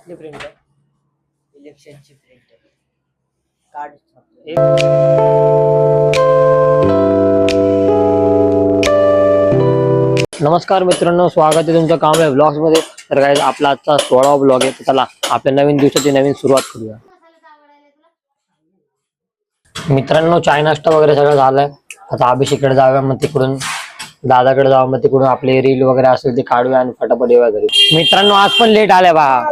कसली प्रिंट आहे? इलेक्शनची प्रिंट आहे. कार्ड नमस्कार मित्रांनो, स्वागत आहे तुमचं कांबळे ब्लॉग्स मध्ये. तर काय आपला आजचा 16वा ब्लॉग आहे. तर चला आपल्या नवीन दिवसाची नवीन सुरुवात करूया. मित्रांनो, चाय नाश्ता वगैरे सगळं झालंय. आता अभिषेकडे जाऊया, मग तिकडून दादाकडे जाऊ, मग तिकडून आपले रील वगैरे असेल ते काढूया आणि फटाफट येऊया घरी. मित्रांनो, आज पण लेट आलाय बा.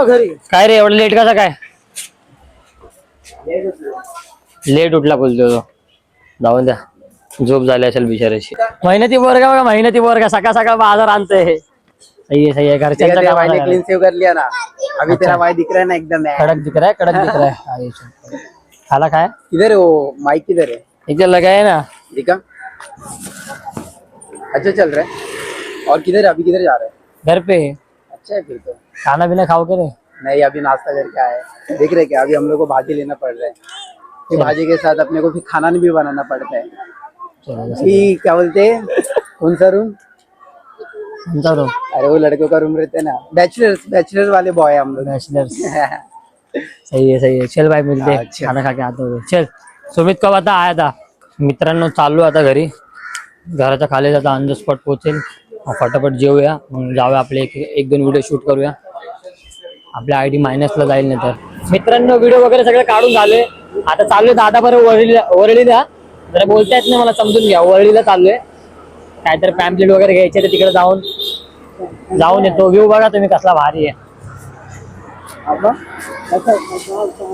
घरी काय रे, एवढं लेट कसं काय? लेट उठला बोलतो तो. जाऊन द्या, झोप झाली असेल बिचाराची. मेहनती वर्ग बघा, मेहनती वर्ग सकाळ सकाळ बाजार आणतोय. सही है, सही है. घरच्यांचा काम भाई ने क्लीन सेव कर लिया ना. अभी तेरा भाई दिख रहा है ना एकदम कडक दिख रहा है, कडक दिख रहा है. खाला खाया किधर है वो माइक किधर है? इधर लगा है ना. दिखा अच्छा चल रहा है। और किधर अभी किधर जा रहा है? घर पे अच्छा है फिर तो। खाना पीना खाओ के नहीं? नहीं अभी नाश्ता करके आए। देख रहे क्या अभी हम लोग को भाजी लेना पड़ रहा है। फिर भाजी के साथ अपने को फिर खाना भी बनाना पड़ता है। ये क्या बोलते हैं कौन सा रूम? अरे वो लड़कों का रूम रहता है ना, बैचलर्स वाले बॉय हम लोग। बैचलर्स सही है, सही है. चल भाई, मिलते हैं. अच्छा. खाना खा के आते हुए. चल. सुमित कब आता आया था. मित्रांनो, चाललो आता घरी. घराच्या खाली जाता ऑन द स्पॉट पोहोचेल. फटाफट जेवूया, मग जाऊया आपले एक दोन व्हिडिओ शूट करूया. आपल्या आयडी मायनसला जाईल नाही तर. मित्रांनो, व्हिडिओ वगैरे सगळे काढून झाले. आता चाललोय दादा बरोबर वरळीला. जरा बोलता येत नाही मला, समजून घ्या. वरळीला चाललोय, काहीतरी पॅम्पलेट वगैरे घ्यायचे, तर तिकडे जाऊन येतो. व्ह्यू बघा तुम्ही कसला भारी आहे.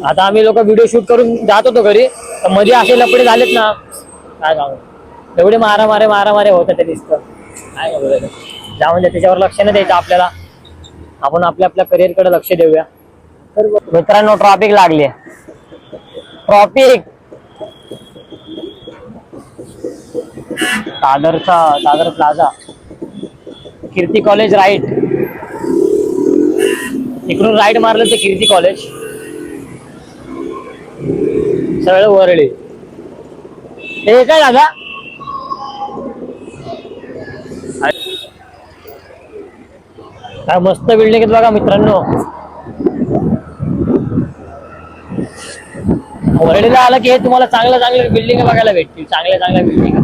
आता आम्ही लोक व्हिडिओ शूट करून जात होतो घरी, तर मध्ये असे लपडे झालेत ना, काय सांगू. एवढे मारामारे होत ते दिसतं. काय बोलायचं, जाऊन दे, त्याच्यावर लक्ष नाही द्यायचं आपल्याला. आपण आपल्या करिअर कडे लक्ष देऊया. मित्रांनो, ट्रॉफिक लागली. ट्रॉफिक दादर प्लाझा, कीर्ती कॉलेज राईट. इकडून राईट मारलं ते कीर्ती कॉलेज, सरळ वरळी. हे काय दादा, काय मस्त बिल्डिंग आहेत बघा मित्रांनो. वरळीला आलं की हे तुम्हाला चांगल्या बिल्डिंग बघायला भेटतील. चांगल्या बिल्डिंग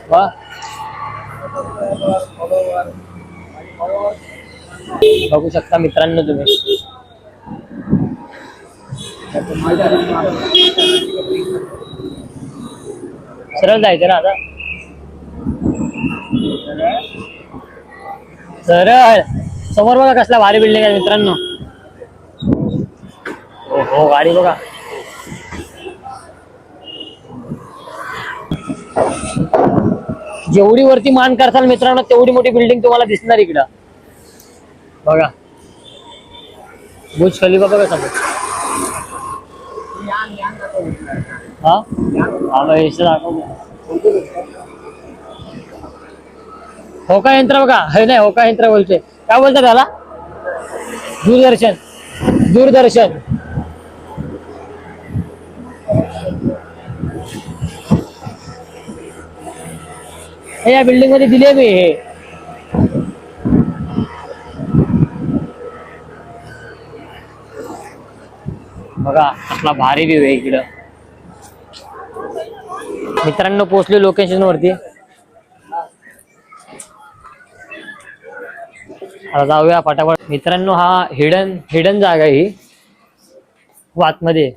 बघा. बघू शकता मित्रांनो तुम्ही. सरळ जायचं ना आता. सरळ समोर बघा कसला भारी बिल्डिंग आहे मित्रांनो. हो, गाडी बघा. जेवढी वरती मान करताल मित्रांनो, तेवढी मोठी बिल्डिंग तुम्हाला दिसणार इकडं. बघा, बुर्ज खलिफा बघा समोर. होका यंत्र बघा. हे नाही, होका यंत्र बोलते. काय बोलतात त्याला? दूरदर्शन. हे या बिल्डिंग मध्ये दिले मी. हे बघा आपला भारी व्ह्यू आहे इकडं. मित्रांनो, पोहोचले लोकेशन वरती. आता जाऊया फटाफट. मित्रांनो, हा हिडन जागा ही आतमध्ये.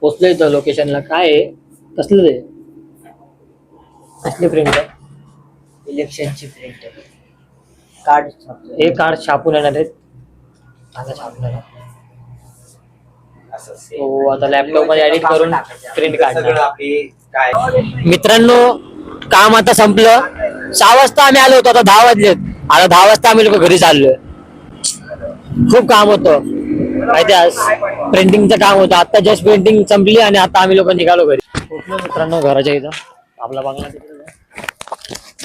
पोहोचलोय इथं लोकेशनला. काय आहे कसलं ते, कसली प्रिंट आहे? इलेक्शनची प्रिंट आहे. कार्ड हे कार्ड छापून येणार आहेत. आता छापणार हो. आता लॅपटॉप मध्ये एडिट करून प्रिंट काढणार. मित्रांनो, काम आता संपलं. 6 वाजता आम्ही आलो होतो, आता 10 वाजलेत. आता 10 वाजता आम्ही लोक घरी चाललोय. खूप काम होतं माहिती, आज प्रिंटिंगचं काम होतं. आता जस्ट प्रिंटिंग संपली आणि आता आम्ही लोक निघालो घरी. मित्रांनो, घराच्या इथं आपला बंगला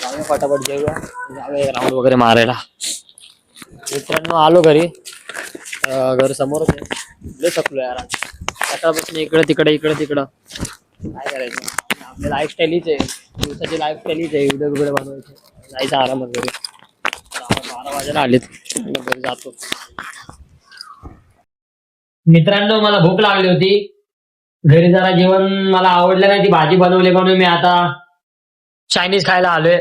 जाऊया, फटाफट जेवूया, जाऊया राऊंड वगैरे मारायला. मित्रांनो, आलो घरी. घर समोरच आहे. लय थकलो यार, सकाळपासून इकडे तिकडे काय करायचं आपली लाईफस्टाईलच आहे, दिवसाची लाईफस्टाईलच आहे. उद्या वगैरे बनवायचं, जायचं आरामात घरी. 12 वाजायला आलेत, घरी जातो. मित्रांनो मला भूक लागली होती, घरी जरा जेवण मला आवडलं नाही, ती भाजी बनवली म्हणून मी आता चायनीज खायला आलोय.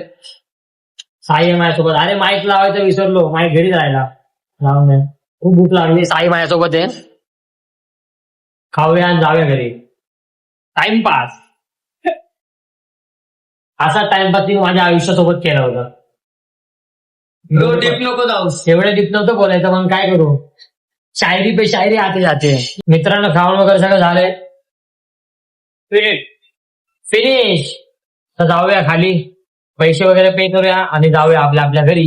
साई आहे माझ्यासोबत. अरे माईक लावायचं विसरलो, माईक घरी जायला लावून दे. खूप भूक लागली, साई माझ्यासोबत आहे. खाऊया आणि जाऊया घरी. टाइमपास, असा टाइमपास मी माझ्या आयुष्यासोबत केला होता. डीप नको जाऊस, एवढं डीप नव्हतं बोलायचं, मग काय करू, शायरी पे शायरी आते जाते. मित्रांनो खाऊन वगैरे सगळं झालंय, फिनिश. तर जाऊया खाली, पैसे वगैरे पे करूया आणि जाऊया आपल्या आपल्या घरी.